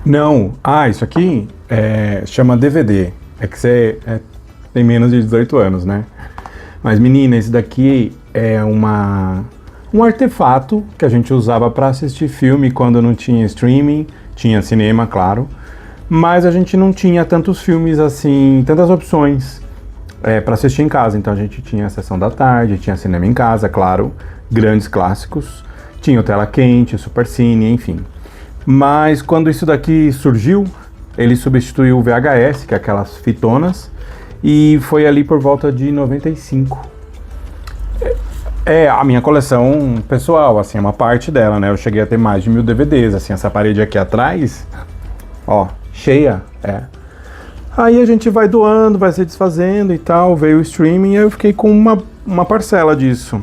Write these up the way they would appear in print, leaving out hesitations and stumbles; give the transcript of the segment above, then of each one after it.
Não, isso aqui chama DVD. É que você tem menos de 18 anos, né? Mas menina, esse daqui é um artefato que a gente usava para assistir filme quando não tinha streaming, tinha cinema, claro, mas a gente não tinha tantos filmes assim, tantas opções para assistir em casa. Então a gente tinha a sessão da tarde, tinha cinema em casa, claro, grandes clássicos, tinha o Tela Quente, o Supercine, enfim. Mas quando isso daqui surgiu, ele substituiu o VHS, que é aquelas fitonas, e foi ali por volta de 95. É a minha coleção pessoal, assim, é uma parte dela, né? Eu cheguei a ter mais de 1000 DVDs, assim, essa parede aqui atrás, ó, cheia, Aí a gente vai doando, vai se desfazendo e tal, veio o streaming e eu fiquei com uma parcela disso.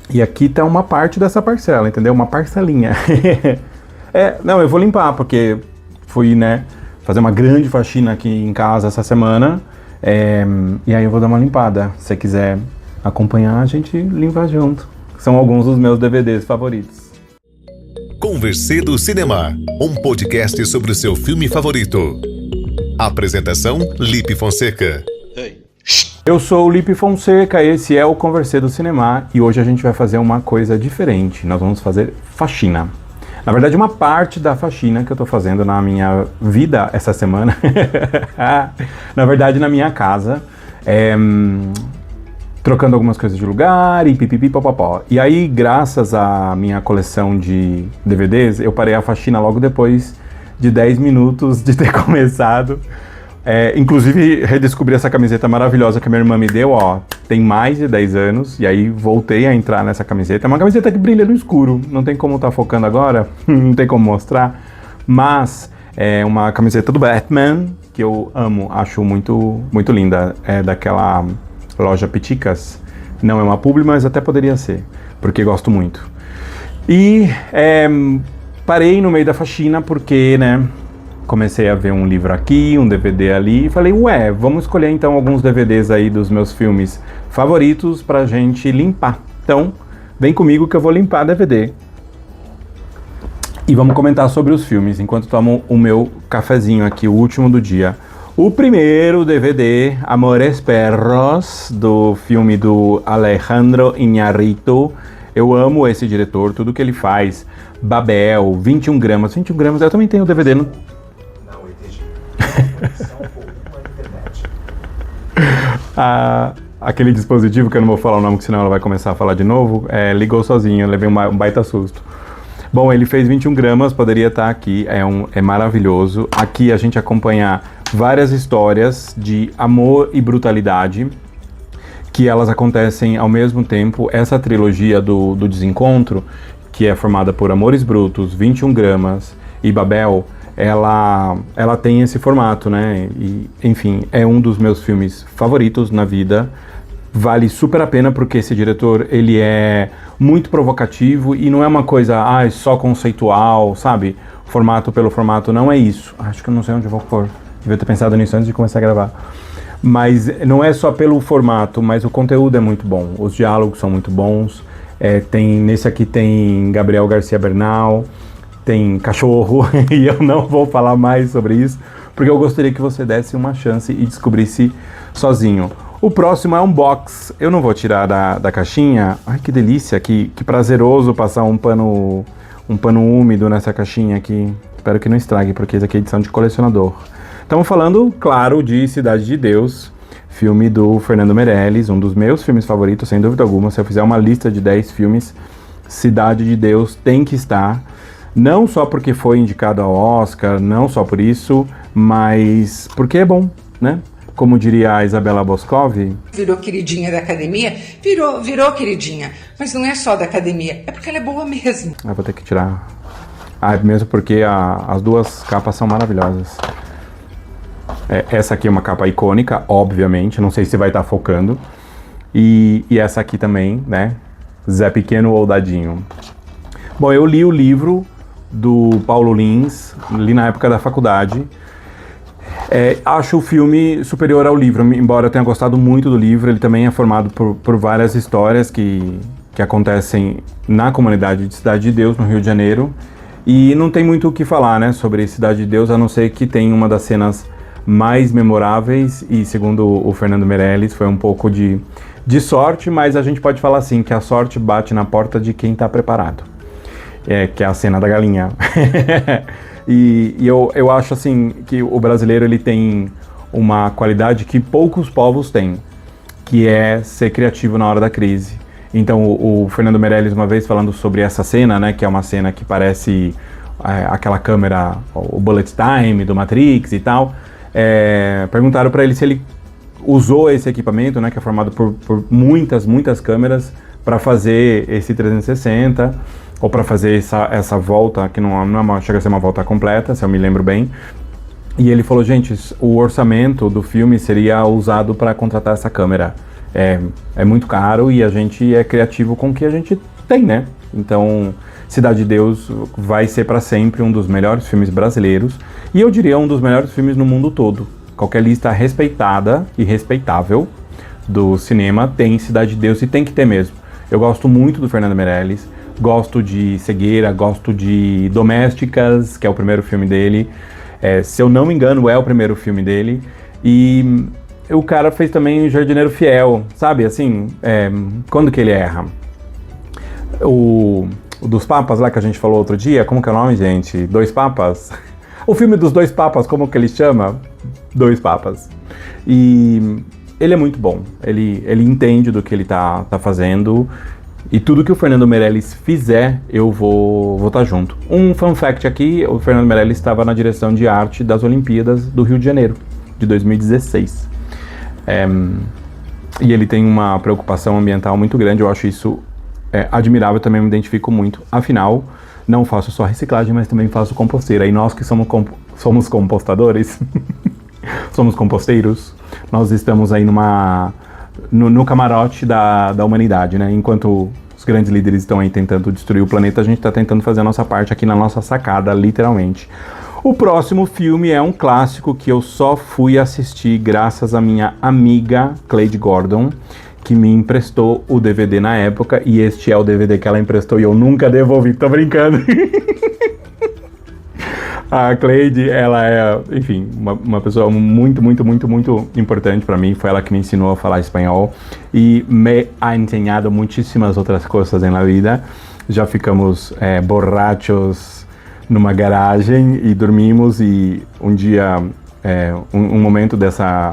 E aqui tá uma parte dessa parcela, entendeu? Uma parcelinha. Não, eu vou limpar, porque fui, né, fazer uma grande faxina aqui em casa essa semana, e aí eu vou dar uma limpada. Se você quiser acompanhar, a gente limpa junto. São alguns dos meus DVDs favoritos. Conversê do Cinema, um podcast sobre o seu filme favorito. Apresentação, Lipe Fonseca. Eu sou o Lipe Fonseca, esse é o Conversê do Cinema, e hoje a gente vai fazer uma coisa diferente. Nós vamos fazer faxina. Na verdade, uma parte da faxina que eu tô fazendo na minha vida essa semana, na verdade, na minha casa, trocando algumas coisas de lugar e pipipi popopó. E aí, graças à minha coleção de DVDs, eu parei a faxina logo depois de 10 minutos de ter começado. Inclusive, redescobri essa camiseta maravilhosa que a minha irmã me deu, tem mais de 10 anos, e aí voltei a entrar nessa camiseta. É uma camiseta que brilha no escuro, não tem como estar focando agora, não tem como mostrar, mas é uma camiseta do Batman, que eu amo, acho muito, muito linda. É daquela loja Piticas, não é uma publi, mas até poderia ser, porque gosto muito. E parei no meio da faxina porque, né, comecei a ver um livro aqui, um DVD ali, e falei, vamos escolher então alguns DVDs aí dos meus filmes favoritos pra gente limpar. Então, vem comigo que eu vou limpar DVD. E vamos comentar sobre os filmes, enquanto tomo o meu cafezinho aqui, o último do dia. O primeiro DVD, Amores Perros, do filme do Alejandro Iñárritu. Eu amo esse diretor, tudo que ele faz. Babel, 21 gramas. 21 gramas, eu também tenho o DVD no... Aquele dispositivo que eu não vou falar o nome, que senão ela vai começar a falar de novo, ligou sozinho, eu levei um baita susto. Bom, ele fez 21 gramas, poderia estar aqui, é maravilhoso. Aqui a gente acompanha várias histórias de amor e brutalidade, que elas acontecem ao mesmo tempo. Essa trilogia do Desencontro, que é formada por Amores Brutos, 21 gramas e Babel, ela tem esse formato, né? E, enfim, é um dos meus filmes favoritos na vida. Vale super a pena porque esse diretor, ele é muito provocativo e não é uma coisa, só conceitual, sabe? Formato pelo formato, não é isso. Acho que eu não sei onde eu vou pôr. Devia ter pensado nisso antes de começar a gravar. Mas não é só pelo formato, mas o conteúdo é muito bom. Os diálogos são muito bons. Nesse aqui tem Gabriel Garcia Bernal, tem cachorro, e eu não vou falar mais sobre isso, porque eu gostaria que você desse uma chance e descobrisse sozinho. O próximo é um box. Eu não vou tirar da caixinha. Ai, que delícia, que prazeroso passar um pano úmido nessa caixinha aqui. Espero que não estrague, porque isso aqui é edição de colecionador. Estamos falando, claro, de Cidade de Deus, filme do Fernando Meirelles, um dos meus filmes favoritos, sem dúvida alguma. Se eu fizer uma lista de 10 filmes, Cidade de Deus tem que estar. Não só porque foi indicado ao Oscar, não só por isso, mas porque é bom, né? Como diria a Isabela Boscov... Virou queridinha da academia? Virou queridinha. Mas não é só da academia, é porque ela é boa mesmo. Vou ter que tirar. Mesmo porque as duas capas são maravilhosas. Essa aqui é uma capa icônica, obviamente, não sei se vai estar focando. E essa aqui também, né? Zé Pequeno ou Dadinho. Bom, eu li o livro do Paulo Lins, li na época da faculdade. Acho o filme superior ao livro, embora eu tenha gostado muito do livro. Ele também é formado por várias histórias que acontecem na comunidade de Cidade de Deus, no Rio de Janeiro. E não tem muito o que falar, né, sobre Cidade de Deus, a não ser que tem uma das cenas mais memoráveis, e segundo o Fernando Meirelles, foi um pouco de sorte, mas a gente pode falar assim, que a sorte bate na porta de quem tá preparado. Que é a cena da galinha. e eu acho assim, que o brasileiro ele tem uma qualidade que poucos povos têm, que é ser criativo na hora da crise. Então o Fernando Meirelles uma vez falando sobre essa cena, né, que é uma cena que parece aquela câmera, o bullet time do Matrix e tal, perguntaram para ele se ele usou esse equipamento, né, que é formado por muitas câmeras para fazer esse 360 ou para fazer essa volta, que não chega a ser uma volta completa, se eu me lembro bem. E ele falou, gente, o orçamento do filme seria usado para contratar essa câmera. É muito caro e a gente é criativo com o que a gente tem, né? Então, Cidade de Deus vai ser para sempre um dos melhores filmes brasileiros e eu diria um dos melhores filmes no mundo todo. Qualquer lista respeitada e respeitável do cinema tem Cidade de Deus e tem que ter mesmo. Eu gosto muito do Fernando Meirelles, gosto de Cegueira, gosto de Domésticas, que é o primeiro filme dele. Se eu não me engano, é o primeiro filme dele. E o cara fez também Jardineiro Fiel, sabe? Assim, quando que ele erra? O dos Papas lá que a gente falou outro dia, como que é o nome, gente? Dois Papas? O filme dos Dois Papas, como que ele chama? Dois Papas. E ele é muito bom, ele entende do que ele tá fazendo, e tudo que o Fernando Meirelles fizer, eu vou estar junto. Um fun fact aqui, o Fernando Meirelles estava na direção de arte das Olimpíadas do Rio de Janeiro, de 2016. E ele tem uma preocupação ambiental muito grande, eu acho isso admirável, também me identifico muito. Afinal, não faço só reciclagem, mas também faço composteira. E nós que somos compostadores, somos composteiros, nós estamos aí no camarote da humanidade, né? Enquanto os grandes líderes estão aí tentando destruir o planeta, a gente está tentando fazer a nossa parte aqui na nossa sacada, literalmente. O próximo filme é um clássico que eu só fui assistir graças à minha amiga Cleide Gordon, que me emprestou o DVD na época, e este é o DVD que ela emprestou e eu nunca devolvi, tô brincando. A Cleide, ela é, enfim, uma pessoa muito importante para mim, foi ela que me ensinou a falar espanhol e me ha ensinado muitíssimas outras coisas na vida. Já ficamos borrachos numa garagem e dormimos, e um dia, um momento dessa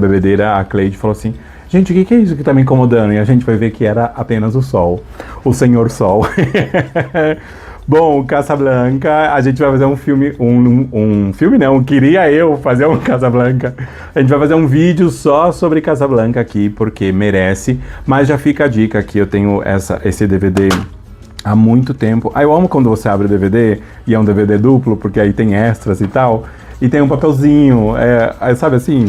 bebedeira, a Cleide falou assim: gente, o que é isso que tá me incomodando? E a gente vai ver que era apenas o sol, o Senhor Sol. Bom, Casablanca, a gente vai fazer um filme, um filme não, queria eu fazer um Casablanca. A gente vai fazer um vídeo só sobre Casablanca aqui, porque merece, mas já fica a dica que eu tenho esse DVD há muito tempo. Eu amo quando você abre o DVD e é um DVD duplo, porque aí tem extras e tal, e tem um papelzinho, sabe assim,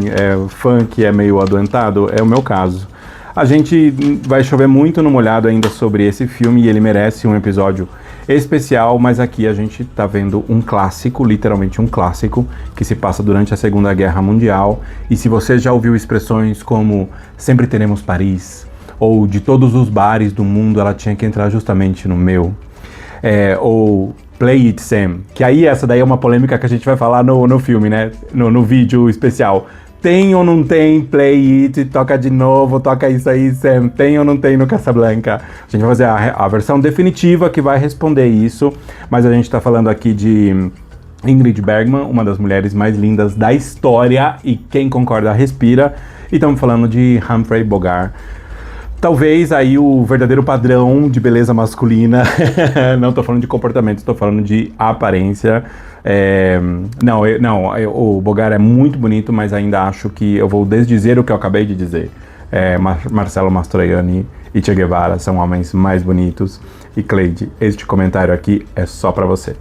fã que é meio adoentado, é o meu caso. A gente vai chover muito no molhado ainda sobre esse filme e ele merece um episódio especial, mas aqui a gente tá vendo um clássico, literalmente um clássico, que se passa durante a Segunda Guerra Mundial, e se você já ouviu expressões como sempre teremos Paris, ou de todos os bares do mundo ela tinha que entrar justamente no meu, ou Play It Sam, que aí essa daí é uma polêmica que a gente vai falar no filme, né, no vídeo especial. Tem ou não tem Play It, toca de novo, toca isso aí, Sam, tem ou não tem no Casablanca? A gente vai fazer a versão definitiva que vai responder isso, mas a gente tá falando aqui de Ingrid Bergman, uma das mulheres mais lindas da história, e quem concorda respira, e estamos falando de Humphrey Bogart. Talvez aí o verdadeiro padrão de beleza masculina, não tô falando de comportamento, estou falando de aparência. O Bogart é muito bonito, mas ainda acho que eu vou desdizer o que eu acabei de dizer. Marcello Mastroianni e Che Guevara são homens mais bonitos. E Cleide, este comentário aqui é só pra você.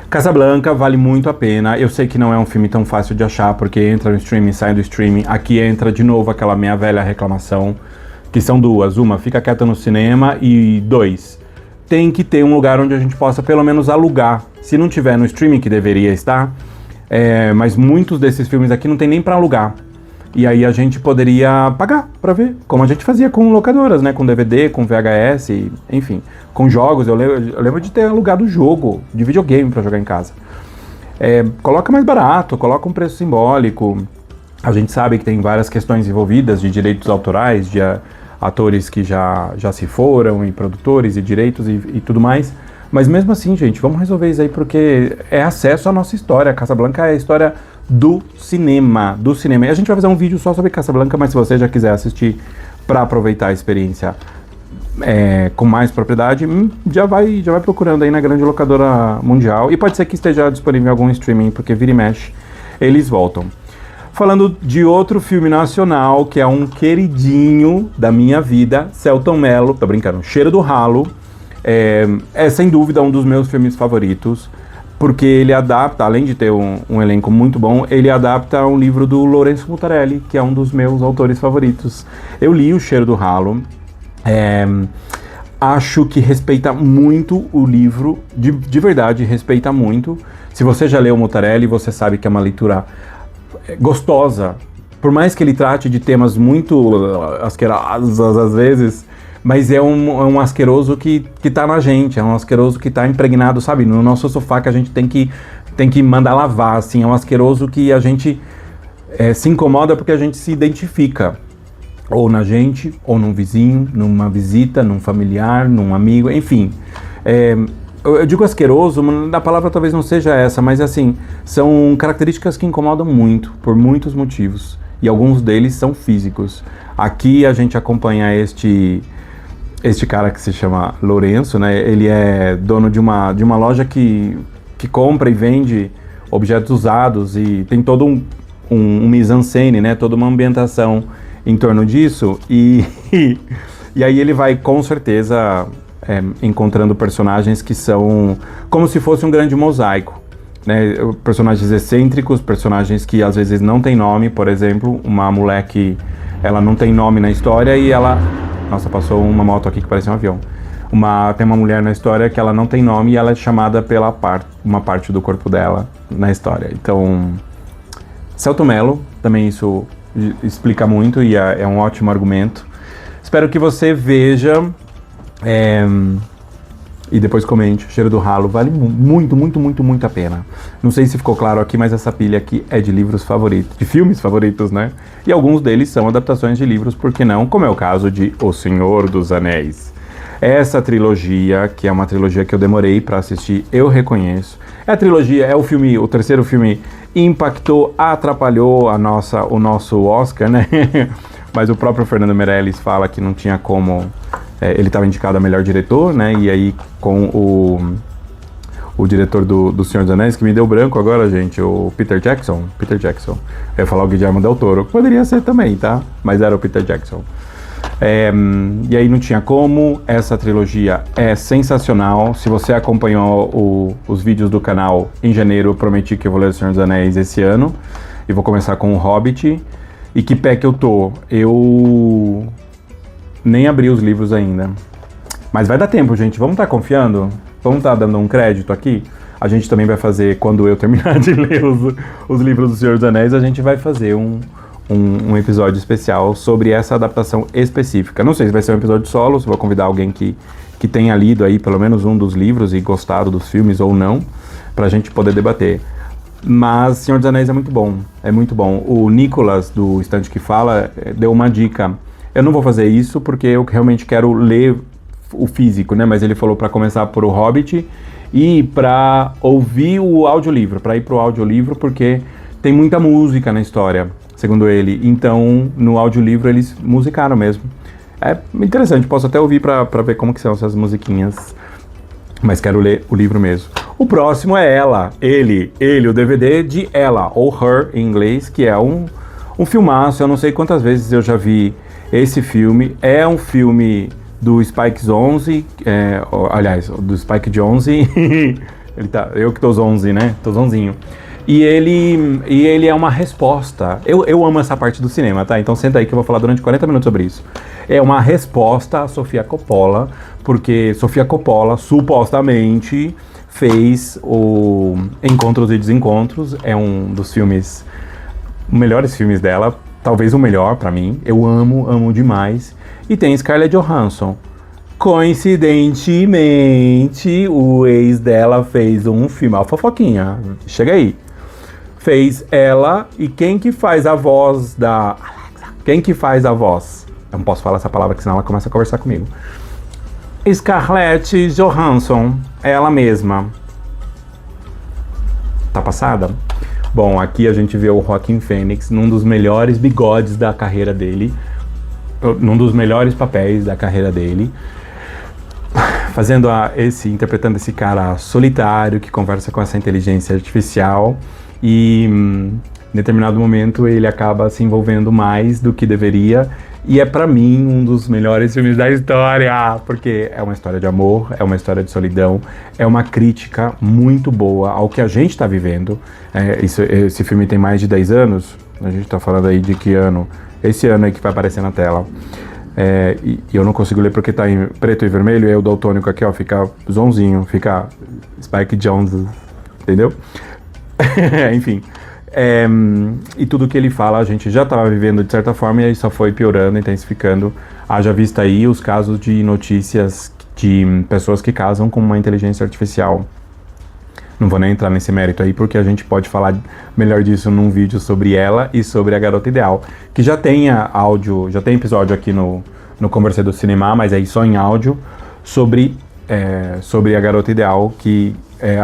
Casablanca vale muito a pena. Eu sei que não é um filme tão fácil de achar, porque entra no streaming, sai do streaming. Aqui entra de novo aquela minha velha reclamação, que são duas. Uma, fica quieta no cinema, e dois, tem que ter um lugar onde a gente possa pelo menos alugar. Se não tiver no streaming, que deveria estar, mas muitos desses filmes aqui não tem nem para alugar. E aí a gente poderia pagar pra ver, como a gente fazia com locadoras, né? Com DVD, com VHS, enfim. Com jogos, eu lembro de ter alugado jogo de videogame pra jogar em casa. Coloca mais barato, coloca um preço simbólico. A gente sabe que tem várias questões envolvidas de direitos autorais, de atores que já se foram, e produtores, e direitos e tudo mais. Mas mesmo assim, gente, vamos resolver isso aí, porque é acesso à nossa história. Casablanca é a história do cinema. E a gente vai fazer um vídeo só sobre Casablanca, mas se você já quiser assistir para aproveitar a experiência com mais propriedade, já vai procurando aí na grande locadora mundial. E pode ser que esteja disponível em algum streaming, porque vira e mexe, eles voltam. Falando de outro filme nacional, que é um queridinho da minha vida, Selton Mello, tô brincando, Cheiro do Ralo, é sem dúvida um dos meus filmes favoritos, porque ele adapta, além de ter um elenco muito bom, ele adapta um livro do Lourenço Mutarelli, que é um dos meus autores favoritos. Eu li O Cheiro do Ralo, acho que respeita muito o livro, de verdade, respeita muito. Se você já leu o Mutarelli, você sabe que é uma leitura gostosa, por mais que ele trate de temas muito asquerosos às vezes, mas é um asqueroso que tá na gente, é um asqueroso que tá impregnado, sabe, no nosso sofá, que a gente tem que mandar lavar, assim, é um asqueroso que a gente se incomoda porque a gente se identifica, ou na gente, ou num vizinho, numa visita, num familiar, num amigo, enfim. Eu digo asqueroso, a palavra talvez não seja essa, mas assim, são características que incomodam muito, por muitos motivos, e alguns deles são físicos. Aqui a gente acompanha este cara que se chama Lourenço, né? Ele é dono de uma loja que compra e vende objetos usados, e tem todo um mise-en-scène, né? Toda uma ambientação em torno disso, e aí ele vai com certeza encontrando personagens que são como se fosse um grande mosaico, né? Personagens excêntricos, personagens que às vezes não tem nome. Por exemplo, uma mulher que ela não tem nome na história e ela... Nossa, passou uma moto aqui que parece um avião. Tem uma mulher na história que ela não tem nome e ela é chamada pela uma parte do corpo dela na história. Então, Selton Mello, também isso explica muito e é um ótimo argumento. Espero que você veja e depois comente. O Cheiro do Ralo vale muito, muito, muito, muito a pena. Não sei se ficou claro aqui, mas essa pilha aqui é de livros favoritos, de filmes favoritos, né? E alguns deles são adaptações de livros, por que não? Como é o caso de O Senhor dos Anéis. Essa trilogia, que é uma trilogia que eu demorei pra assistir, eu reconheço. A trilogia é o terceiro filme, impactou, atrapalhou o nosso Oscar, né? Mas o próprio Fernando Meirelles fala que não tinha como... ele estava indicado a melhor diretor, né? E aí com o diretor do Senhor dos Anéis, que me deu branco agora, gente, o Peter Jackson. Eu ia falar o Guillermo del Toro, poderia ser também, tá? Mas era o Peter Jackson. E aí não tinha como. Essa trilogia é sensacional. Se você acompanhou os vídeos do canal, em janeiro eu prometi que eu vou ler o Senhor dos Anéis esse ano. E vou começar com o Hobbit. E que pé que eu tô? Eu nem abri os livros ainda. Mas vai dar tempo, gente. Vamos estar confiando? Vamos estar dando um crédito aqui? A gente também vai fazer, quando eu terminar de ler os livros do Senhor dos Anéis, a gente vai fazer um episódio especial sobre essa adaptação específica. Não sei se vai ser um episódio solo, se vou convidar alguém que tenha lido aí pelo menos um dos livros e gostado dos filmes ou não, pra gente poder debater. Mas Senhor dos Anéis é muito bom, é muito bom. O Nicolas, do Estante que Fala, deu uma dica. Eu não vou fazer isso porque eu realmente quero ler o físico, né? Mas ele falou para começar por O Hobbit e para ouvir o audiolivro, para ir pro audiolivro, porque tem muita música na história, segundo ele. Então, no audiolivro eles musicaram mesmo. É interessante, posso até ouvir para ver como que são essas musiquinhas. Mas quero ler o livro mesmo. O próximo é ele, o DVD de Ela, ou Her em inglês, que é um filmaço. Eu não sei quantas vezes eu já vi esse filme. É um filme do Spike Jonze, do Spike Jonze. Eu que tô zonze, né? Tô zonzinho. E ele é uma resposta. Eu amo essa parte do cinema, tá? Então senta aí que eu vou falar durante 40 minutos sobre isso. É uma resposta a Sofia Coppola, porque Sofia Coppola supostamente fez o Encontros e Desencontros. É um dos melhores filmes dela, talvez o melhor pra mim. Eu amo demais. E tem Scarlett Johansson. Coincidentemente, o ex dela fez um filme, a fofoquinha, chega aí. Fez ela, e quem que faz a voz da Alexa? Quem que faz a voz? Eu não posso falar essa palavra, que senão ela começa a conversar comigo. Scarlett Johansson, ela mesma. Tá passada? Bom, aqui a gente vê o Joaquin Phoenix num dos melhores bigodes da carreira dele, num dos melhores papéis da carreira dele, interpretando esse cara solitário que conversa com essa inteligência artificial e em determinado momento ele acaba se envolvendo mais do que deveria, e é pra mim um dos melhores filmes da história, porque é uma história de amor, é uma história de solidão, é uma crítica muito boa ao que a gente tá vivendo. Esse filme tem mais de 10 anos, a gente tá falando aí de que ano? Esse ano aí que vai aparecer na tela. E eu não consigo ler porque tá em preto e vermelho, e aí o daltônico aqui, ó, fica zonzinho, fica Spike Jonze, entendeu? Enfim. E tudo que ele fala a gente já estava vivendo de certa forma, e aí só foi piorando, intensificando. Haja vista aí os casos de notícias de pessoas que casam com uma inteligência artificial. Não vou nem entrar nesse mérito aí, porque a gente pode falar melhor disso num vídeo sobre ela e sobre a Garota Ideal, que já tem áudio, já tem episódio aqui no Conversê do Cinema, mas aí só em áudio, sobre a Garota Ideal, que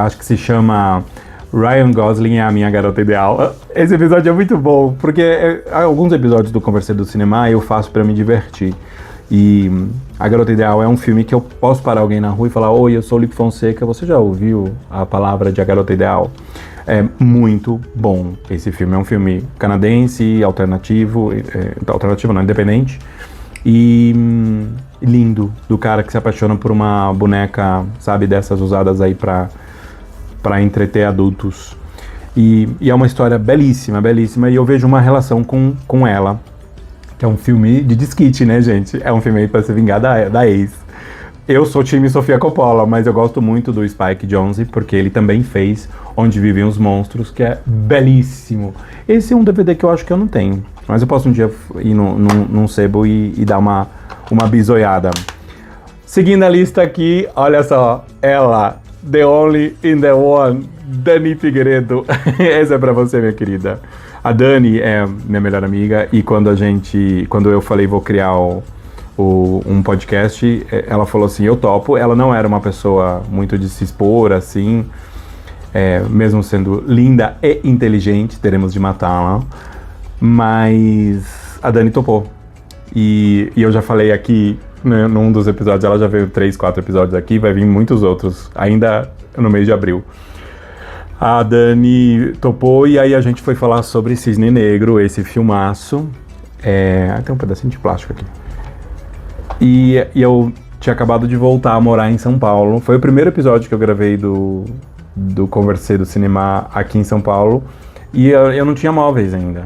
acho que se chama Ryan Gosling é a minha garota ideal. Esse episódio é muito bom, porque alguns episódios do Conversê do Cinema eu faço pra me divertir. E A Garota Ideal é um filme que eu posso parar alguém na rua e falar: oi, eu sou o Lipe Fonseca, você já ouviu a palavra de A Garota Ideal? É muito bom esse filme. É um filme canadense, alternativo não, independente. E lindo, do cara que se apaixona por uma boneca, sabe, dessas usadas aí pra entreter adultos. E é uma história belíssima, belíssima, e eu vejo uma relação com ela, que é um filme de desquite, né, gente? É um filme aí pra se vingar da ex. Eu sou time Sofia Coppola, mas eu gosto muito do Spike Jonze, porque ele também fez Onde Vivem os Monstros, que é belíssimo. Esse é um DVD que eu acho que eu não tenho, mas eu posso um dia ir num sebo e dar uma bisoiada. Seguindo a lista aqui, olha só, ela, The Only in the One, Dani Figueiredo. Essa é pra você, minha querida. A Dani é minha melhor amiga, e quando eu falei vou criar um podcast, ela falou assim, eu topo. Ela não era uma pessoa muito de se expor, assim, mesmo sendo linda e inteligente, teremos de matá-la, mas a Dani topou. E eu já falei aqui, né, num dos episódios, ela já veio 3, 4 episódios aqui, vai vir muitos outros, ainda no mês de abril. A Dani topou, e aí a gente foi falar sobre Cisne Negro, esse filmaço. Tem um pedacinho de plástico aqui. E eu tinha acabado de voltar a morar em São Paulo. Foi o primeiro episódio que eu gravei do Conversê do Cinema aqui em São Paulo. E eu não tinha móveis ainda.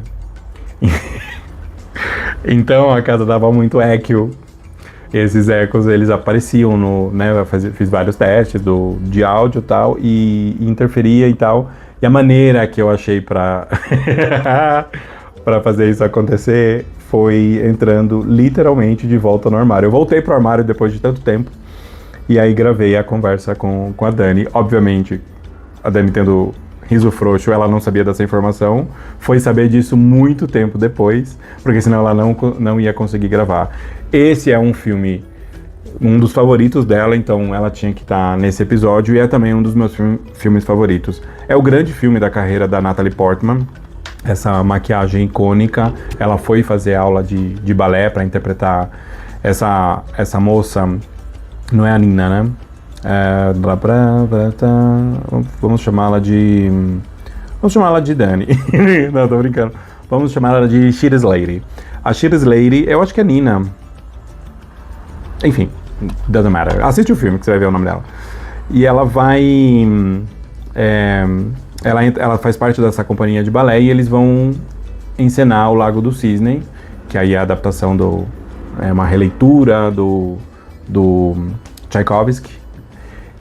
Então a casa dava muito eco. Esses ecos, eles apareciam eu fiz vários testes de áudio e tal, e interferia e tal. E a maneira que eu achei pra fazer isso acontecer foi entrando literalmente de volta no armário. Eu voltei pro armário depois de tanto tempo, e aí gravei a conversa com a Dani. Obviamente, a Dani tendo riso frouxo, ela não sabia dessa informação, foi saber disso muito tempo depois, porque senão ela não ia conseguir gravar. Esse é um filme, um dos favoritos dela, então ela tinha que estar nesse episódio, e é também um dos meus filmes favoritos. É o grande filme da carreira da Natalie Portman, essa maquiagem icônica. Ela foi fazer aula de balé para interpretar essa moça, não é a Nina, né? Vamos chamá-la de Dani. Não, tô brincando. Vamos chamar ela de Sheer Lady. A Sheer Lady, eu acho que é Nina. Enfim, doesn't matter. Assiste o filme que você vai ver o nome dela. E ela vai... ela faz parte dessa companhia de balé, e eles vão encenar O Lago do Cisne, que aí é a adaptação uma releitura do Tchaikovsky.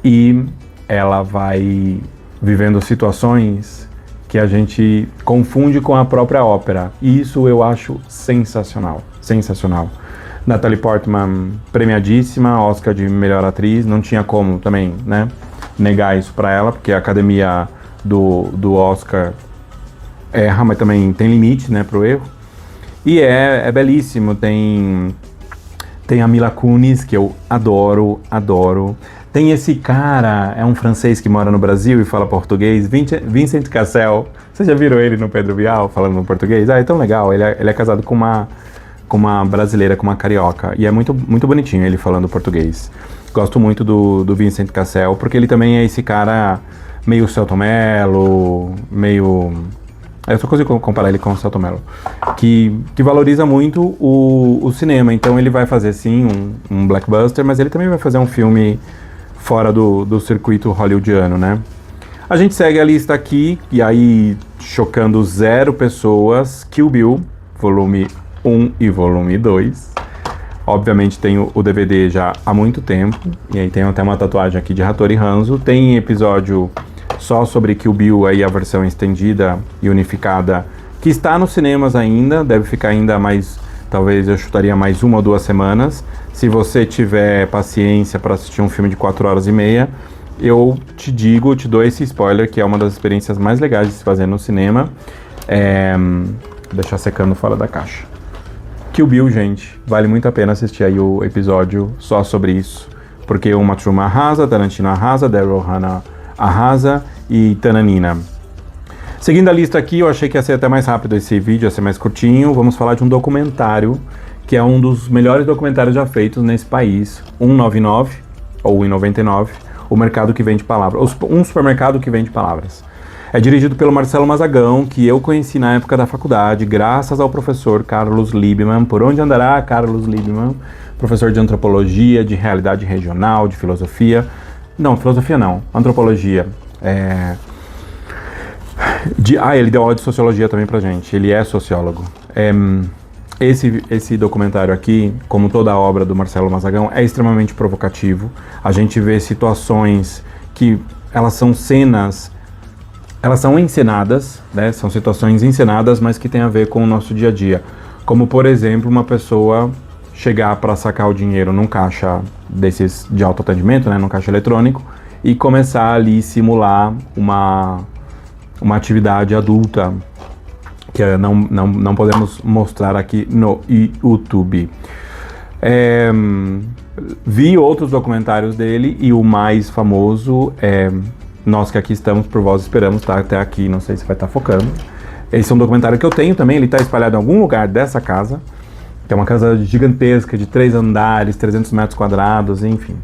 E ela vai vivendo situações que a gente confunde com a própria ópera. E isso eu acho sensacional, sensacional. Natalie Portman, premiadíssima, Oscar de melhor atriz, não tinha como também, né, negar isso pra ela, porque a academia do Oscar erra, mas também tem limite, né, pro erro. E é belíssimo, tem a Mila Kunis, que eu adoro. Tem esse cara, é um francês que mora no Brasil e fala português, Vincent Cassel. Vocês já viram ele no Pedro Bial falando no português? É tão legal, ele é casado com uma brasileira, com uma carioca. E é muito, muito bonitinho ele falando português. Gosto muito do Vincent Cassel, porque ele também é esse cara meio Selton Mello, meio... Eu só consigo comparar ele com o Selton Mello, que valoriza muito o cinema. Então ele vai fazer sim um blockbuster, mas ele também vai fazer um filme fora do circuito hollywoodiano, né? A gente segue a lista aqui, e aí chocando 0 pessoas, Kill Bill, volume 1 e volume 2. Obviamente tem o DVD já há muito tempo, e aí tem até uma tatuagem aqui de Hattori Hanzo. Tem episódio só sobre Kill Bill, aí a versão estendida e unificada, que está nos cinemas ainda, deve ficar ainda mais, talvez eu chutaria mais 1 ou 2 semanas. Se você tiver paciência para assistir um filme de 4 horas e meia, eu te dou esse spoiler, que é uma das experiências mais legais de se fazer no cinema. Deixar secando fora da caixa. Kill Bill, gente, vale muito a pena assistir aí o episódio só sobre isso, porque o Uma Thurman arrasa, Tarantino arrasa, Daryl Hannah arrasa e Tananina. Seguindo a lista aqui, eu achei que ia ser até mais rápido esse vídeo, ia ser mais curtinho. Vamos falar de um documentário, que é um dos melhores documentários já feitos nesse país, 199, ou 199, o mercado que vende palavras, um supermercado que vende palavras. É dirigido pelo Marcelo Mazagão, que eu conheci na época da faculdade, graças ao professor Carlos Liebman. Por onde andará Carlos Liebman? Professor de antropologia, de realidade regional, de filosofia. Não, filosofia não, antropologia. Ele deu aula de sociologia também pra gente, ele é sociólogo. Esse documentário aqui, como toda a obra do Marcelo Mazagão, é extremamente provocativo. A gente vê situações que elas são encenadas, né? São situações encenadas, mas que tem a ver com o nosso dia a dia. Como, por exemplo, uma pessoa chegar para sacar o dinheiro num caixa desses de autoatendimento, né? Num caixa eletrônico, e começar ali simular uma atividade adulta, que não podemos mostrar aqui no YouTube. Vi outros documentários dele, e o mais famoso é Nós que Aqui Estamos, Por Vós Esperamos, tá até aqui, não sei se vai estar focando. Esse é um documentário que eu tenho também, ele está espalhado em algum lugar dessa casa, que é uma casa gigantesca, de 3 andares, 300 metros quadrados, enfim.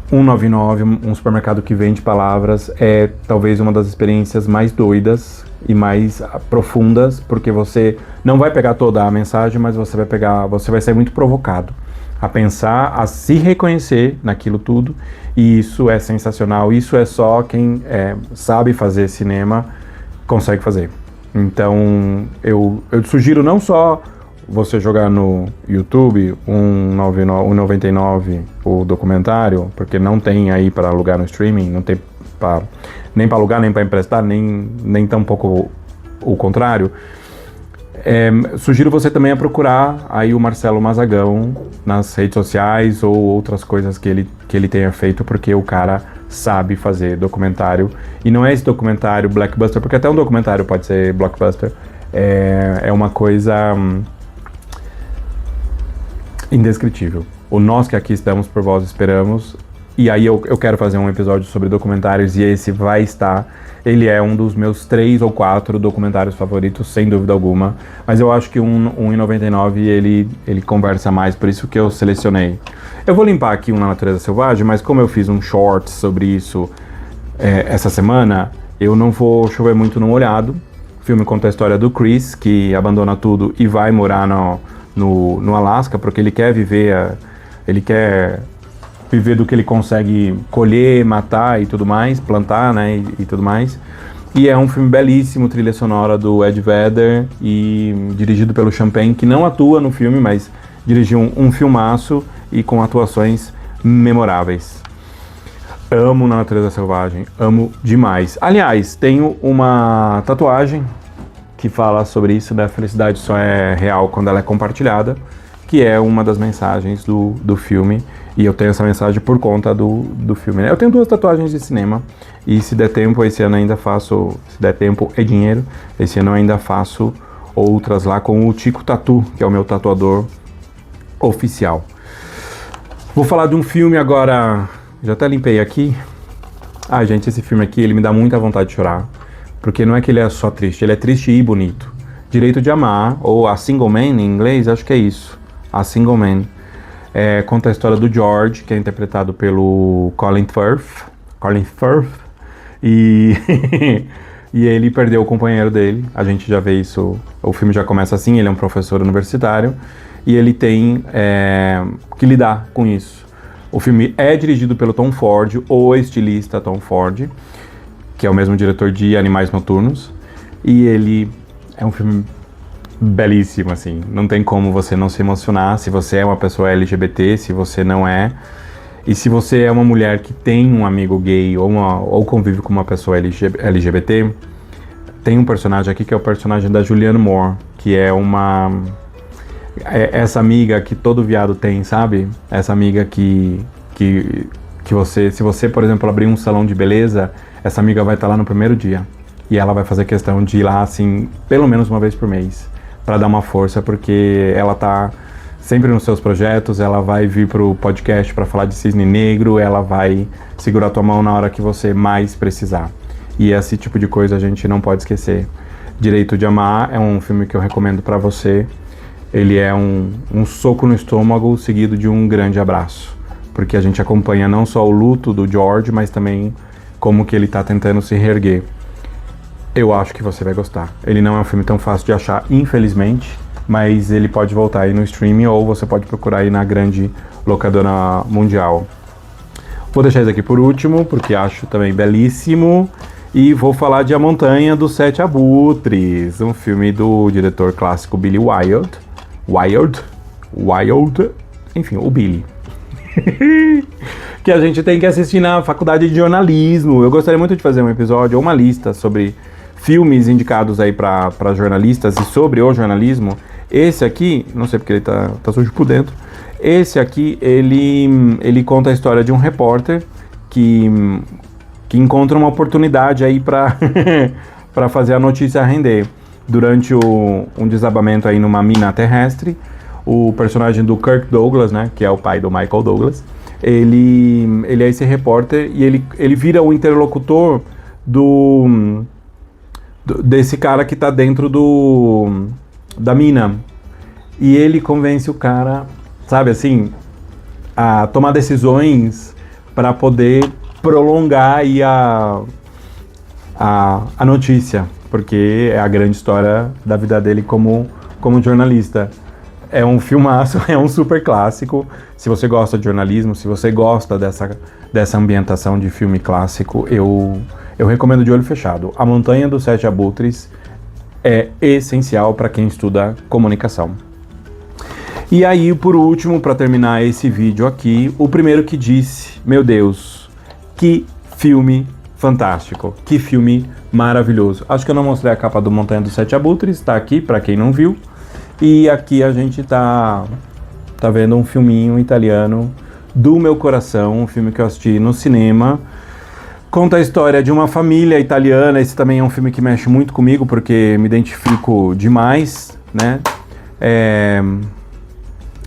199, um supermercado que vende palavras, é talvez uma das experiências mais doidas e mais profundas, porque você não vai pegar toda a mensagem, mas você vai ser muito provocado a pensar, a se reconhecer naquilo tudo, e isso é sensacional. Isso é só quem sabe fazer cinema consegue fazer. Então eu sugiro não só você jogar no YouTube 199 o documentário, porque não tem aí para alugar no streaming, não tem nem para alugar, nem para emprestar, nem tampouco o contrário. Sugiro você também a procurar aí o Marcelo Mazagão nas redes sociais ou outras coisas que ele tenha feito, porque o cara sabe fazer documentário. E não é esse documentário blockbuster, porque até um documentário pode ser blockbuster. É uma coisa indescritível. O Nós que Aqui Estamos, Por Vós Esperamos. E aí eu quero fazer um episódio sobre documentários, e esse vai estar. Ele é um dos meus 3 ou 4 documentários favoritos, sem dúvida alguma. Mas eu acho que 1,99 ele conversa mais, por isso que eu selecionei. Eu vou limpar aqui Na Natureza Selvagem, mas como eu fiz um short sobre isso essa semana, eu não vou chover muito no molhado. O filme conta a história do Chris, que abandona tudo e vai morar no Alasca, porque ele quer viver do que ele consegue colher, matar e tudo mais, plantar, né, e tudo mais. E é um filme belíssimo, trilha sonora do Ed Vedder e dirigido pelo Champagne, que não atua no filme, mas dirigiu um filmaço e com atuações memoráveis. amo Na Natureza Selvagem, amo demais. Aliás, tenho uma tatuagem que fala sobre isso, da felicidade só é real quando ela é compartilhada, que é uma das mensagens do filme, e eu tenho essa mensagem por conta do filme, né? Eu tenho 2 tatuagens de cinema, e se der tempo, esse ano ainda faço, se der tempo e dinheiro, esse ano eu ainda faço outras lá com o Tico Tatu, que é o meu tatuador oficial. Vou falar de um filme agora, já até limpei aqui. Gente, esse filme aqui, ele me dá muita vontade de chorar, porque não é que ele é só triste, ele é triste e bonito. Direito de Amar, ou A Single Man em inglês, acho que é isso, A Single Man. Conta a história do George, que é interpretado pelo Colin Firth, e, e ele perdeu o companheiro dele. A gente já vê isso, o filme já começa assim, ele é um professor universitário, e ele tem que lidar com isso. O filme é dirigido pelo Tom Ford, o estilista Tom Ford, que é o mesmo diretor de Animais Noturnos, e ele é um filme belíssimo, assim, não tem como você não se emocionar se você é uma pessoa LGBT, se você não é, e se você é uma mulher que tem um amigo gay ou convive com uma pessoa LGBT, tem um personagem aqui que é o personagem da Julianne Moore, que é essa amiga que todo viado tem, sabe? Essa amiga que você, se você, por exemplo, abrir um salão de beleza, essa amiga vai estar lá no primeiro dia. E ela vai fazer questão de ir lá, assim, pelo menos uma vez por mês, para dar uma força, porque ela tá sempre nos seus projetos, ela vai vir pro podcast para falar de cisne negro, ela vai segurar tua mão na hora que você mais precisar. E esse tipo de coisa a gente não pode esquecer. Direito de Amar é um filme que eu recomendo para você. Ele é um soco no estômago seguido de um grande abraço, porque a gente acompanha não só o luto do George, mas também como que ele tá tentando se reerguer. Eu acho que você vai gostar. Ele não é um filme tão fácil de achar, infelizmente, mas ele pode voltar aí no streaming ou você pode procurar aí na grande locadora mundial. Vou deixar isso aqui por último, porque acho também belíssimo, e vou falar de A Montanha dos Sete Abutres, um filme do diretor clássico Billy Wilde, enfim, o Billy. Que a gente tem que assistir na faculdade de jornalismo. Eu gostaria muito de fazer um episódio ou uma lista sobre filmes indicados aí para jornalistas e sobre o jornalismo. Esse aqui, não sei porque ele tá sujo por dentro. Esse aqui, ele conta a história de um repórter que encontra uma oportunidade aí para para fazer a notícia render. Durante um desabamento aí numa mina terrestre, o personagem do Kirk Douglas, né, que é o pai do Michael Douglas, ele é esse repórter e ele vira o interlocutor desse cara que tá dentro da mina. E ele convence o cara, sabe assim, a tomar decisões para poder prolongar aí a notícia, porque é a grande história da vida dele como jornalista. É um filmaço, é um super clássico. Se você gosta de jornalismo, se você gosta dessa ambientação de filme clássico, eu recomendo de olho fechado. A Montanha dos Sete Abutres é essencial para quem estuda comunicação. E aí, por último, para terminar esse vídeo aqui, o primeiro que disse, meu Deus, que filme fantástico, que filme maravilhoso. Acho que eu não mostrei a capa do Montanha dos Sete Abutres, tá aqui para quem não viu. E aqui a gente tá vendo um filminho italiano do meu coração, um filme que eu assisti no cinema. Conta a história de uma família italiana. Esse também é um filme que mexe muito comigo, porque me identifico demais, né?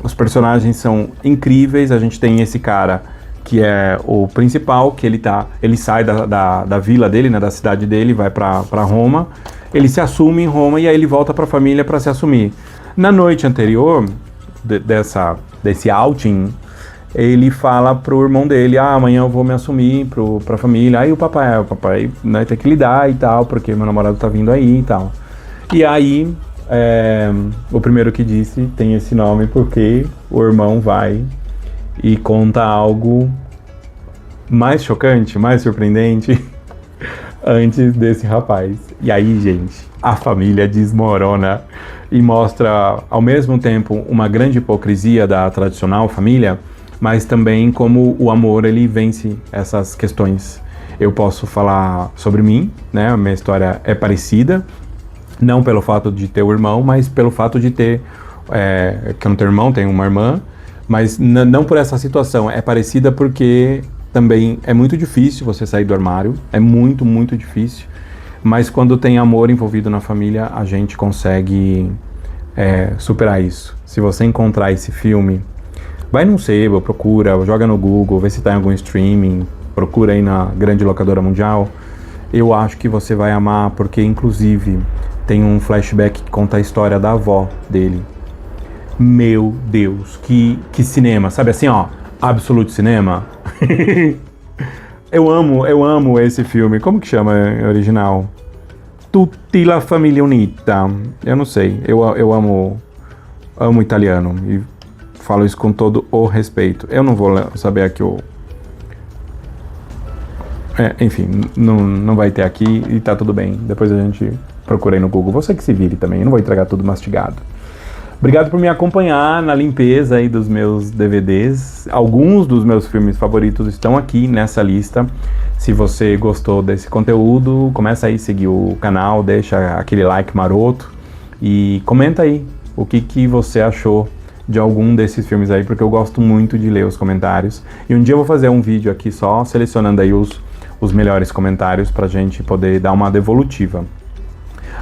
Os personagens são incríveis. A gente tem esse cara que é o principal, que ele sai da vila dele, né, da cidade dele, vai para Roma. Ele se assume em Roma e aí ele volta para a família para se assumir. Na noite anterior desse outing, ele fala pro irmão dele, amanhã eu vou me assumir pra família. Aí o papai, né, tem que lidar e tal, porque meu namorado tá vindo aí e tal. E aí, o primeiro que disse tem esse nome porque o irmão vai e conta algo mais chocante, mais surpreendente antes desse rapaz. E aí, gente, a família desmorona e mostra, ao mesmo tempo, uma grande hipocrisia da tradicional família, mas também como o amor ele vence essas questões. Eu posso falar sobre mim, né? A minha história é parecida, não pelo fato de ter um irmão, mas pelo fato de ter, que eu não tenho irmão, tenho uma irmã, mas não por essa situação, é parecida porque também é muito difícil você sair do armário, é muito, muito difícil, mas quando tem amor envolvido na família, a gente consegue superar isso. Se você encontrar esse filme, vai num sebo, procura, joga no Google, vê se tá em algum streaming, procura aí na grande locadora mundial. Eu acho que você vai amar, porque inclusive tem um flashback que conta a história da avó dele. Meu Deus, que cinema, sabe assim, ó, Absolute Cinema. Eu amo esse filme. Como que chama em original? Tutti la famiglia unita. Eu não sei, eu amo italiano e falo isso com todo o respeito. Eu não vou saber aqui enfim, não vai ter aqui e tá tudo bem. Depois a gente procura aí no Google. Você que se vire também, eu não vou entregar tudo mastigado. Obrigado por me acompanhar na limpeza aí dos meus DVDs. Alguns dos meus filmes favoritos estão aqui nessa lista. Se você gostou desse conteúdo, começa aí a seguir o canal, deixa aquele like maroto e comenta aí o que você achou de algum desses filmes aí, porque eu gosto muito de ler os comentários. E um dia eu vou fazer um vídeo aqui só selecionando aí os melhores comentários pra gente poder dar uma devolutiva.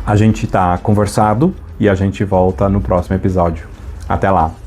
A gente tá conversado e a gente volta no próximo episódio. Até lá!